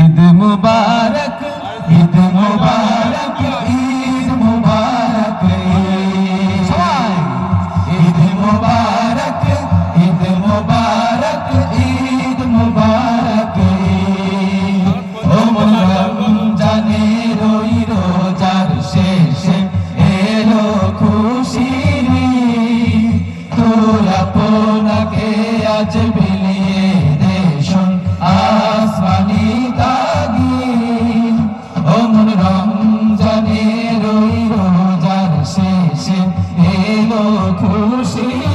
ঈদ মুবারক, ঈদ মুবারক, ঈদ মুবারক, সবাই ঈদ মুবারক, ঈদ মুবারক, ঈদ মুবারক। ও মন রমজানের ওই রোজার শেষে এলো খুশির ঈদ, তোর আপনাকে আজ বিলিয়ে দে শোন আসমানি তাগীদ। ও মন রমজানের ওই রোজার শেষে এলো খুশির